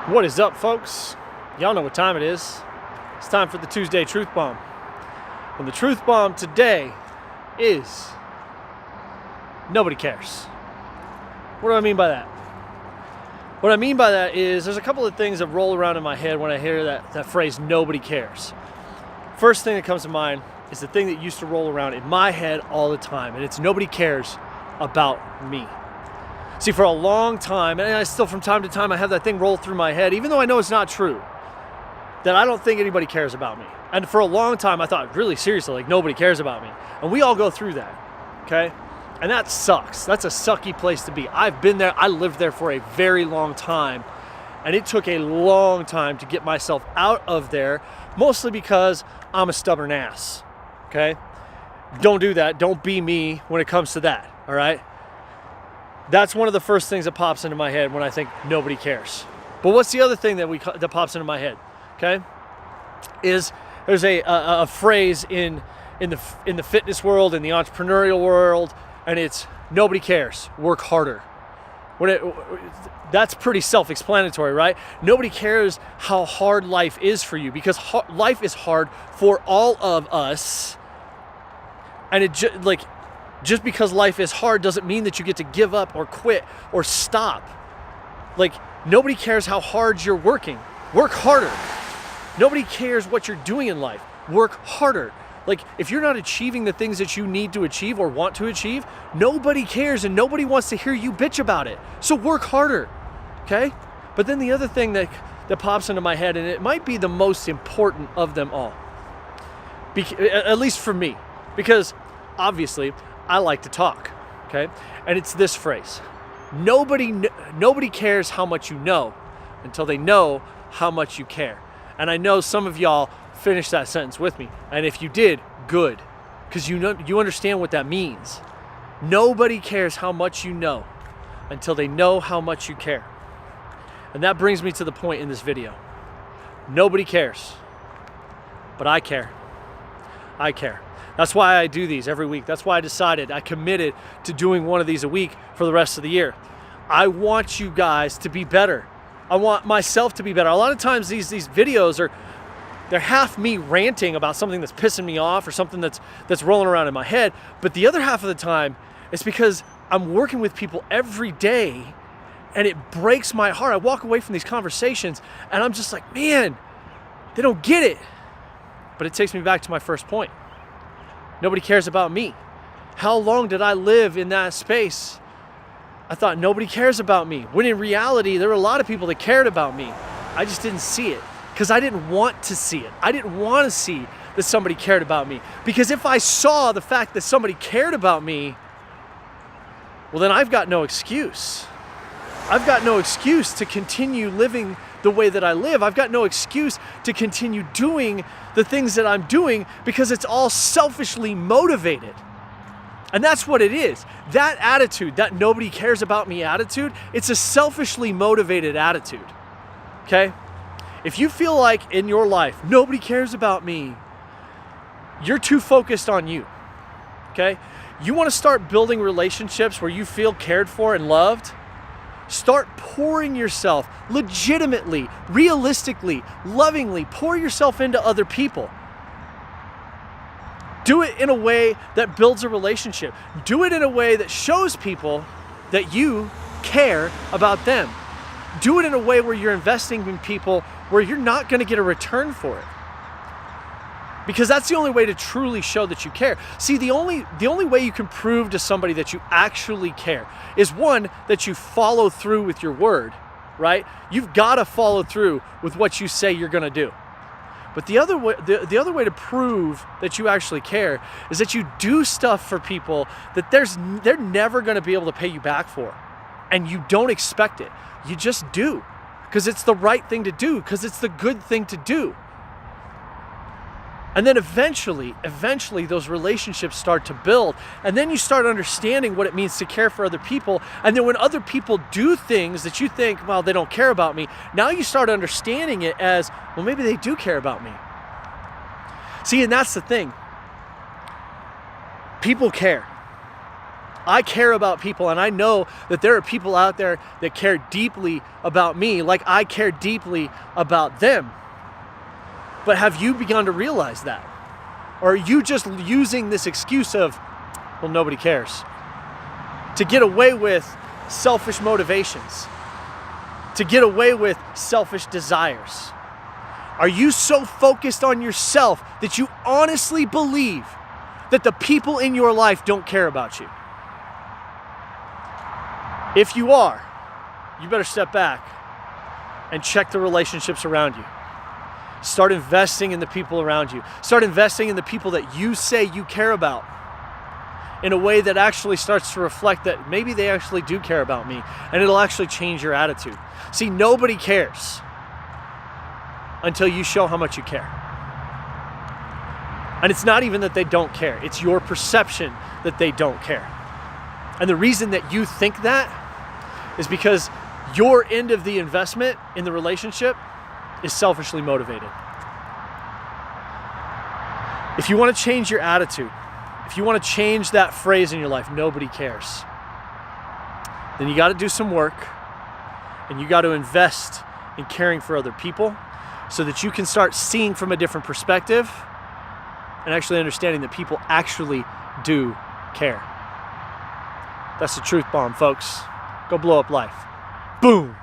What is up, folks? Y'all know what time it is. It's time for the Tuesday Truth Bomb. And the Truth Bomb today is nobody cares. What do I mean by that? What I mean by that is there's a couple of things that roll around in my head when I hear that phrase, nobody cares. First thing that comes to mind is the thing that used to roll around in my head all the time, and it's nobody cares about me. See, for a long time, and I still from time to time, I have that thing roll through my head, even though I know it's not true, that I don't think anybody cares about me. And for a long time, I thought, really seriously, like nobody cares about me. And we all go through that, okay? And that sucks. That's a sucky place to be. I've been there. I lived there for a very long time. And it took a long time to get myself out of there, mostly because I'm a stubborn ass, okay? Don't do that. Don't be me when it comes to that, all right? That's one of the first things that pops into my head when I think nobody cares. But what's the other thing that pops into my head? Okay, is there's a phrase in the fitness world, in the entrepreneurial world, and it's nobody cares. Work harder. That's pretty self-explanatory, right? Nobody cares how hard life is for you because life is hard for all of us, and just because life is hard doesn't mean that you get to give up or quit or stop. Like, nobody cares how hard you're working. Work harder. Nobody cares what you're doing in life. Work harder. Like, if you're not achieving the things that you need to achieve or want to achieve, nobody cares and nobody wants to hear you bitch about it. So work harder, okay? But then the other thing that pops into my head, and it might be the most important of them all, at least for me, because obviously I like to talk, okay? And it's this phrase. Nobody cares how much you know until they know how much you care. And I know some of y'all finished that sentence with me. And if you did, good. Because you understand what that means. Nobody cares how much you know until they know how much you care. And that brings me to the point in this video. Nobody cares. But I care. I care. That's why I do these every week. That's why I committed to doing one of these a week for the rest of the year. I want you guys to be better. I want myself to be better. A lot of times these videos they're half me ranting about something that's pissing me off or something that's rolling around in my head. But the other half of the time, it's because I'm working with people every day and it breaks my heart. I walk away from these conversations and I'm just like, man, they don't get it. But it takes me back to my first point. Nobody cares about me. How long did I live in that space? I thought nobody cares about me. When in reality, there were a lot of people that cared about me. I just didn't see it because I didn't want to see it. I didn't want to see that somebody cared about me. Because if I saw the fact that somebody cared about me, well, then I've got no excuse. I've got no excuse to continue living the way that I live. I've got no excuse to continue doing the things that I'm doing because it's all selfishly motivated. And that's what it is. That attitude, that nobody cares about me attitude, it's a selfishly motivated attitude. Okay? If you feel like in your life, nobody cares about me, you're too focused on you. Okay? You want to start building relationships where you feel cared for and loved? Start pouring yourself legitimately, realistically, lovingly, pour yourself into other people. Do it in a way that builds a relationship. Do it in a way that shows people that you care about them. Do it in a way where you're investing in people where you're not going to get a return for it. Because that's the only way to truly show that you care. See, the only way you can prove to somebody that you actually care is one, that you follow through with your word, right? You've got to follow through with what you say you're going to do. But the other way to prove that you actually care is that you do stuff for people that they're never going to be able to pay you back for. And you don't expect it. You just do. Because it's the right thing to do. Because it's the good thing to do. And then eventually those relationships start to build. And then you start understanding what it means to care for other people. And then when other people do things that you think, well, they don't care about me, now you start understanding it as, well, maybe they do care about me. See, and that's the thing. People care. I care about people, and I know that there are people out there that care deeply about me, like I care deeply about them. But have you begun to realize that? Or are you just using this excuse of, well, nobody cares, to get away with selfish motivations, to get away with selfish desires? Are you so focused on yourself that you honestly believe that the people in your life don't care about you? If you are, you better step back and check the relationships around you. Start investing in the people around you. Start investing in the people that you say you care about in a way that actually starts to reflect that maybe they actually do care about me, and it'll actually change your attitude. See, nobody cares until you show how much you care. And it's not even that they don't care. It's your perception that they don't care. And the reason that you think that is because your end of the investment in the relationship is selfishly motivated. If you want to change your attitude, if you want to change that phrase in your life, nobody cares, then you got to do some work, and you got to invest in caring for other people so that you can start seeing from a different perspective and actually understanding that people actually do care. That's the truth bomb, folks. Go blow up life. Boom.